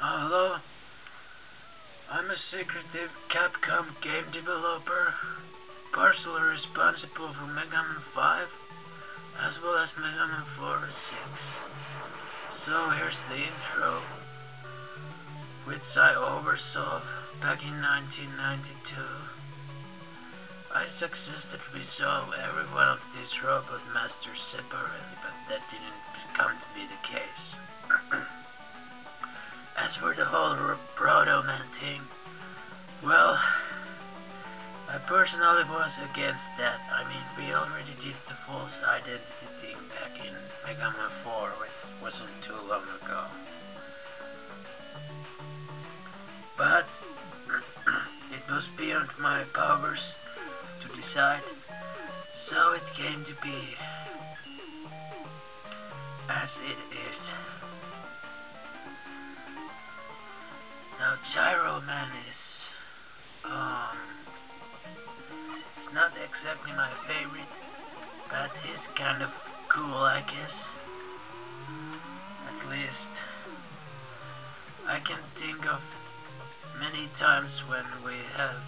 Hello, I'm a secretive Capcom game developer, partially responsible for Mega Man 5, as well as Mega Man 4 and 6. So here's the intro, which I oversaw back in 1992. I successfully solved every one of these robot masters separately, but that didn't come to be the case. As for the whole Proto-Man thing, well, I personally was against that. I mean, we already did the false identity thing back in Mega Man 4, which wasn't too long ago. But it was beyond my powers to decide, so it came to be as it is. Now, Gyro Man is not exactly my favorite, but he's kind of cool, I guess. At least I can think of many times when we have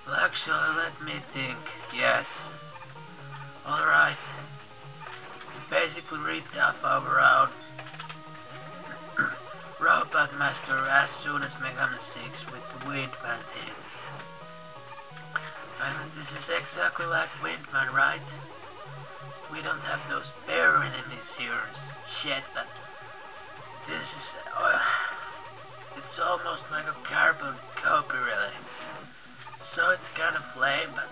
well, actually, let me think. Yes. Alright. We basically ripped off our own Robot Master as soon as Mega Man 6 with the Windman thing. I mean, this is exactly like Windman, right? We don't have those bear enemies here and shit, but this is it's almost like a carbon copy, really. So it's kind of lame, but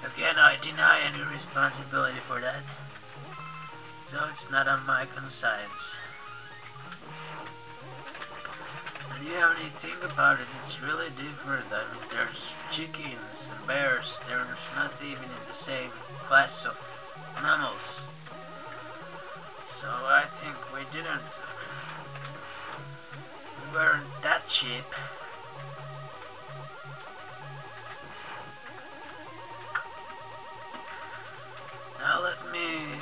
again, I deny any responsibility for that. So it's not on my conscience. And yeah, when you think about it, it's really different. I mean, there's chickens and bears. They're not even in the same class of mammals. So I think we weren't that cheap. Now let me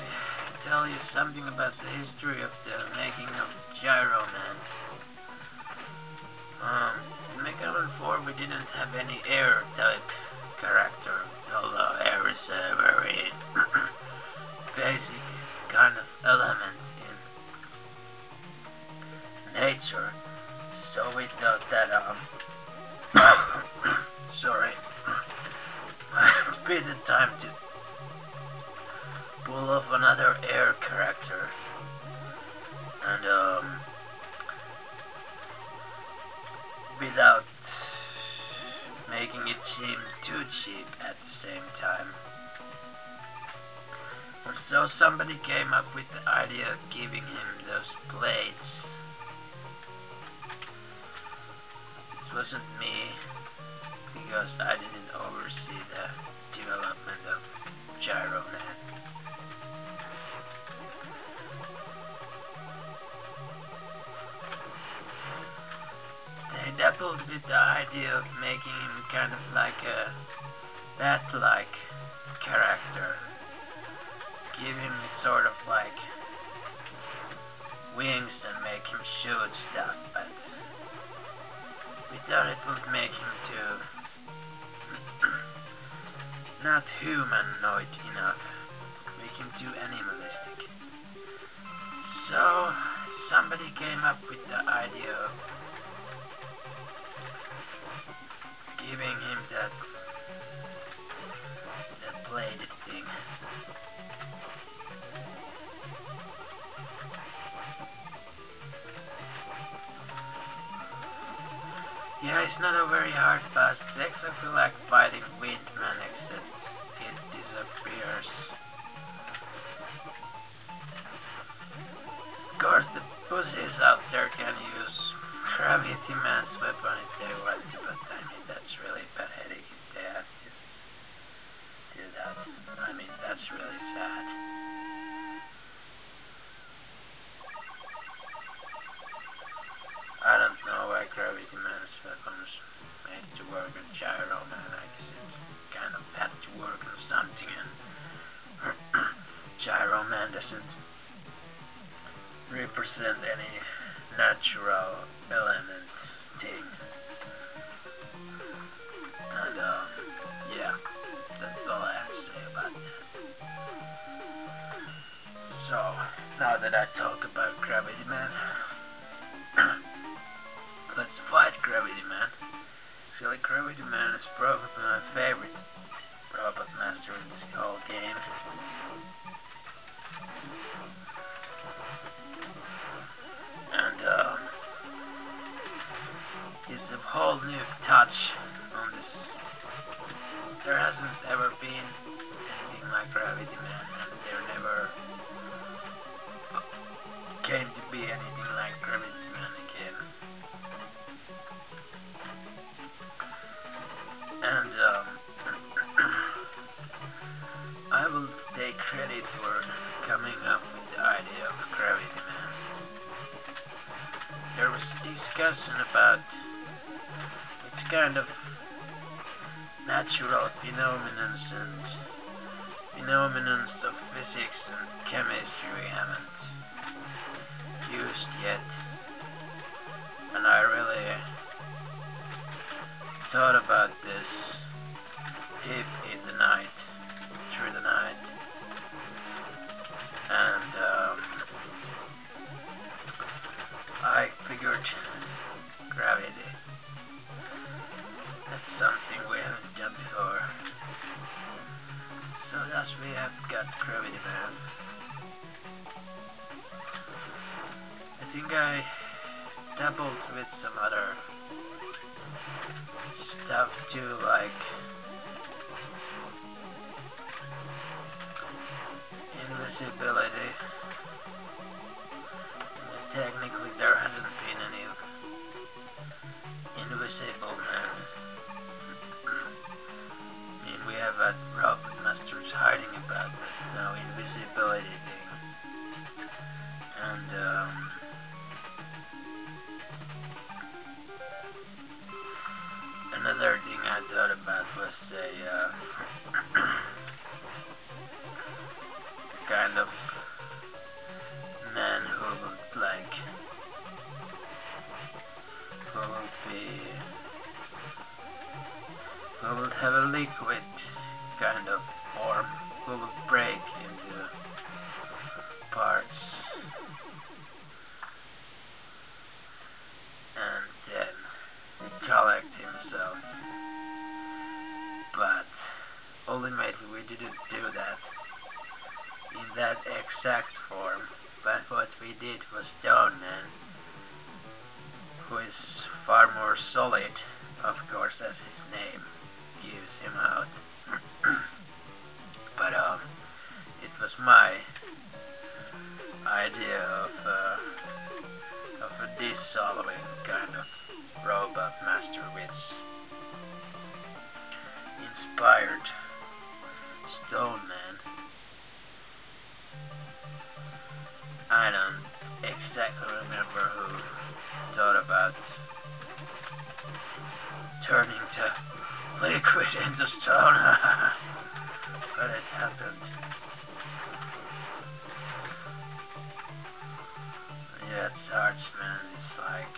tell you something about the history of the making of Gyro Man. In Mega Man 4 we didn't have any air type character, although air is a very basic kind of element in nature. So we thought that sorry, might be the time to pull off another air character, and without making it seem too cheap at the same time. And so somebody came up with the idea of giving him those blades. It wasn't me, because I didn't oversee the development of Gyro Man. They dabbled with the idea of making him kind of like a bat-like character. Give him sort of like wings and make him shoot stuff, but we thought it would make him too not humanoid enough, make him too animalistic. So somebody came up with the idea of giving him that bladed thing. Yeah, it's not a very hard boss. It's exactly like fighting Windman, except it disappears. Of course, the pussies out there can use Gravity Man's weapon if they want to, but I mean, that's really pathetic if they have to do that. I mean, that's really sad. I don't know why Gravity Man's weapon was made to work on Gyro Man. I guess it's kind of had to work on something, and Gyro Man doesn't represent any natural element thing. And yeah, that's all I have to say about that. So, now that I talk about Gravity Man, let's fight Gravity Man. Actually, Gravity Man is probably my favorite robot master in this whole game. And it's a whole new touch on this. There hasn't ever been anything like Gravity Man, and there never came to be anything like Gravity Man again. And I will take credit for coming up with the idea of Gravity Man. There was discussion about which kind of natural phenomena of physics and chemistry we haven't used yet, and I really thought about this deep in the night, through the night, and I figured gravity. That's something we haven't done before. So thus we have got Gravity Man. I think I dabbled with some other stuff too, like invisibility. Technically there hasn't been any invisible man. I mean, we have had robot masters hiding about this now invisibility thing. And another thing I thought about was a kind of man who would have a liquid kind of form, who would break into parts and then collect himself. But ultimately we didn't do that in that exact form, but what we did was Stone Man, who is far more solid, of course, as his name gives him out. But it was my idea of a dissolving kind of robot master which inspired Stone Man. I don't exactly remember who thought about turning to liquid into stone, but it happened. Yeah, it starts, man. It's like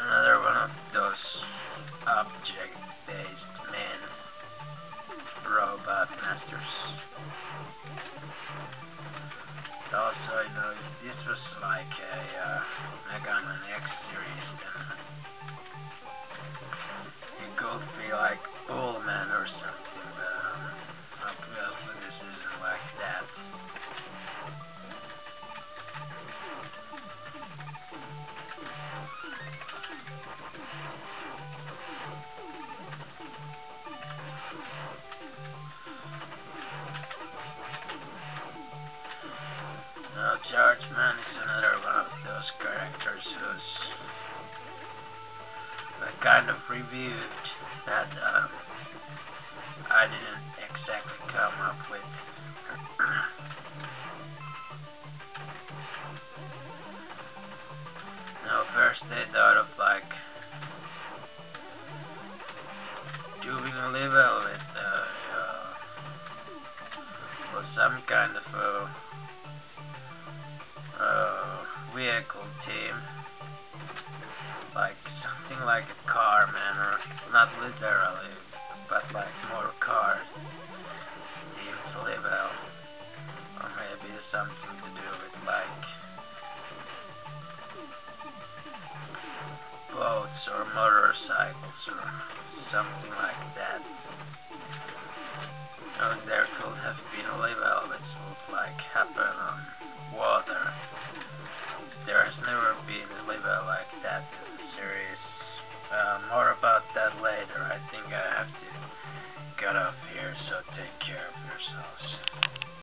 another one of those object-based men robot masters. Also, you know, if this was like a Mega Man X series, then it could be like Bullman or something, but obviously this isn't like that. Now, Charge Man is another one of those characters who's kind of reviewed that I didn't exactly come up with. Now, first they thought of like doing a level with some kind of vehicle team, like something like a car, man, or not literally, but like more cars, teams level, or maybe something to do with like boats or motorcycles or something like